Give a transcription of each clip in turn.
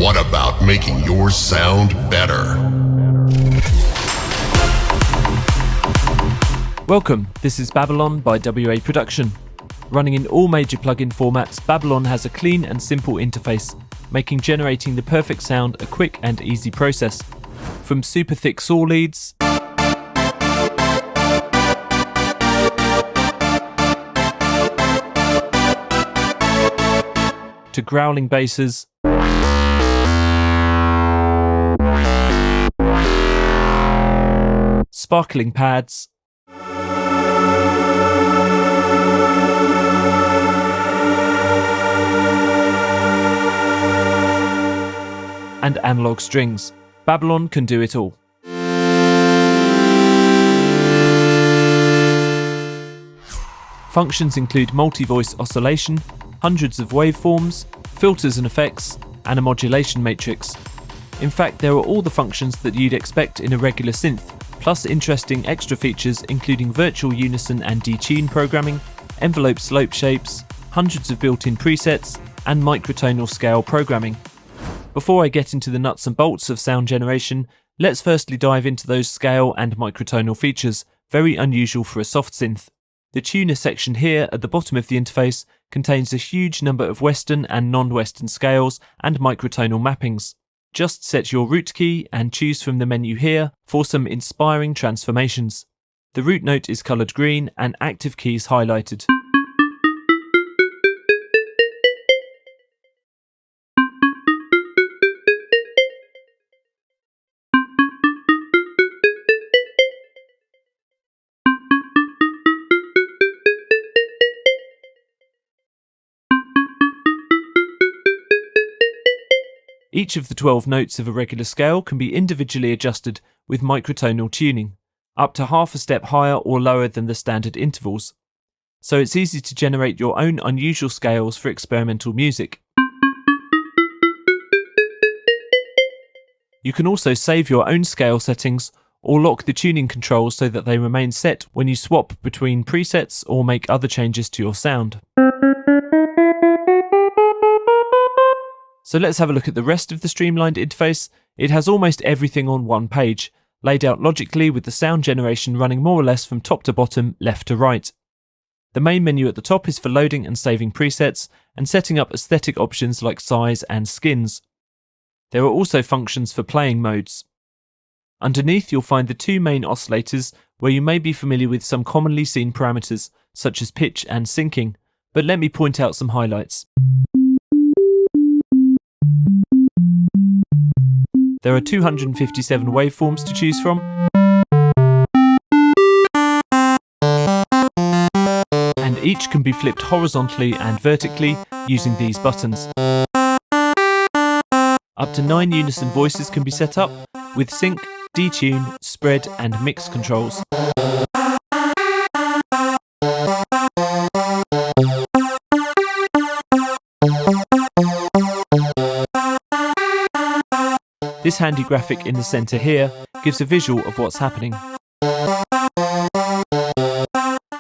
What about making yours sound better? Welcome, this is Babylon by WA Production. Running in all major plugin formats, Babylon has a clean and simple interface, making generating the perfect sound a quick and easy process. From super thick saw leads, to growling basses, sparkling pads, and analog strings. Babylon can do it all. Functions include multi-voice oscillation, hundreds of waveforms, filters and effects, and a modulation matrix. In fact, there are all the functions that you'd expect in a regular synth, plus interesting extra features including virtual unison and detune programming, envelope slope shapes, hundreds of built-in presets, and microtonal scale programming. Before I get into the nuts and bolts of sound generation, let's firstly dive into those scale and microtonal features, very unusual for a soft synth. The tuner section here at the bottom of the interface contains a huge number of Western and non-Western scales and microtonal mappings. Just set your root key and choose from the menu here for some inspiring transformations. The root note is coloured green and active keys highlighted. Each of the 12 notes of a regular scale can be individually adjusted with microtonal tuning, up to half a step higher or lower than the standard intervals. So it's easy to generate your own unusual scales for experimental music. You can also save your own scale settings or lock the tuning controls so that they remain set when you swap between presets or make other changes to your sound. So let's have a look at the rest of the streamlined interface. It has almost everything on one page, laid out logically with the sound generation running more or less from top to bottom, left to right. The main menu at the top is for loading and saving presets and setting up aesthetic options like size and skins. There are also functions for playing modes. Underneath you'll find the two main oscillators where you may be familiar with some commonly seen parameters such as pitch and syncing, but let me point out some highlights. There are 257 waveforms to choose from, and each can be flipped horizontally and vertically using these buttons. Up to 9 unison voices can be set up with sync, detune, spread and mix controls. This handy graphic in the centre here gives a visual of what's happening.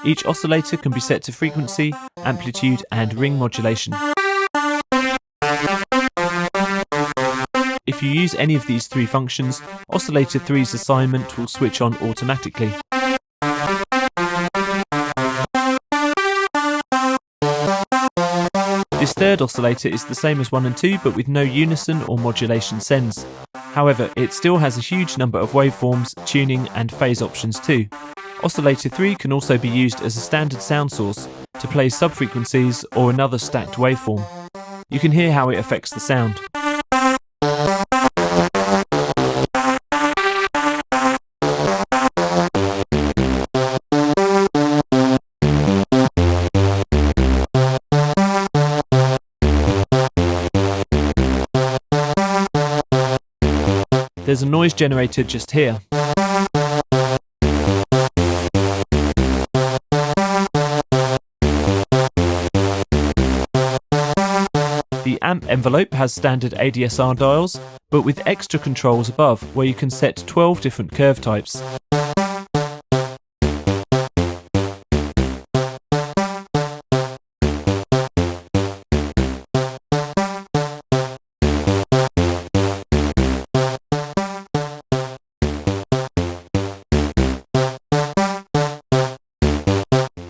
Each oscillator can be set to frequency, amplitude and ring modulation. If you use any of these three functions, Oscillator 3's assignment will switch on automatically. This third oscillator is the same as 1 and 2 but with no unison or modulation sends. However, it still has a huge number of waveforms, tuning and phase options too. Oscillator 3 can also be used as a standard sound source to play subfrequencies or another stacked waveform. You can hear how it affects the sound. There's a noise generator just here. The amp envelope has standard ADSR dials, but with extra controls above where you can set 12 different curve types.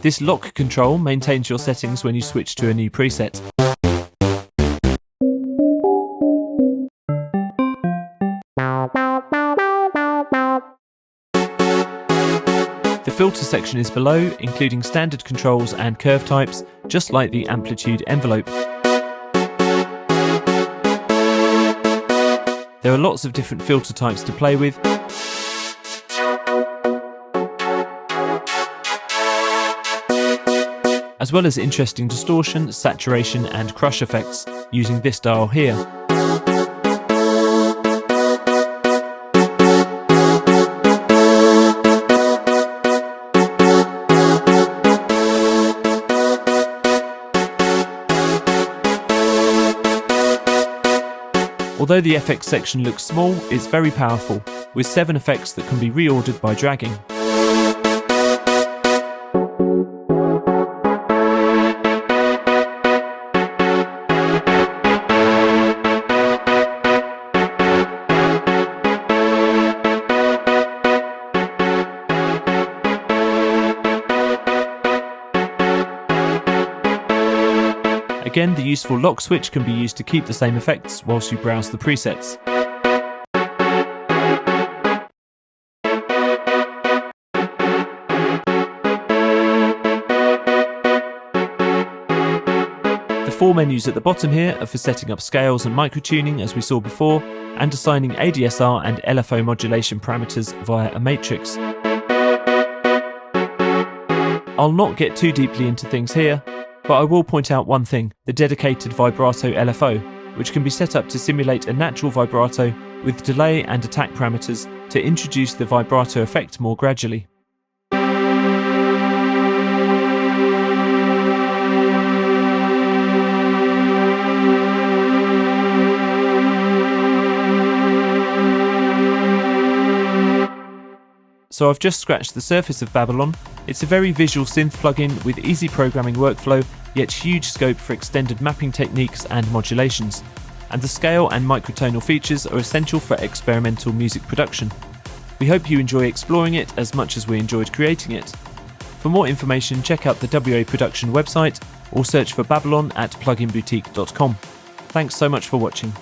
This lock control maintains your settings when you switch to a new preset. The filter section is below, including standard controls and curve types, just like the amplitude envelope. There are lots of different filter types to play with, as well as interesting distortion, saturation and crush effects using this dial here. Although the FX section looks small, it's very powerful, with 7 effects that can be reordered by dragging. Again, the useful lock switch can be used to keep the same effects whilst you browse the presets. The 4 menus at the bottom here are for setting up scales and microtuning as we saw before, and assigning ADSR and LFO modulation parameters via a matrix. I'll not get too deeply into things here, but I will point out one thing, the dedicated vibrato LFO, which can be set up to simulate a natural vibrato with delay and attack parameters to introduce the vibrato effect more gradually. So I've just scratched the surface of Babylon. It's a very visual synth plugin with easy programming workflow, yet huge scope for extended mapping techniques and modulations. And the scale and microtonal features are essential for experimental music production. We hope you enjoy exploring it as much as we enjoyed creating it. For more information, check out the WA Production website or search for Babylon at pluginboutique.com. Thanks so much for watching.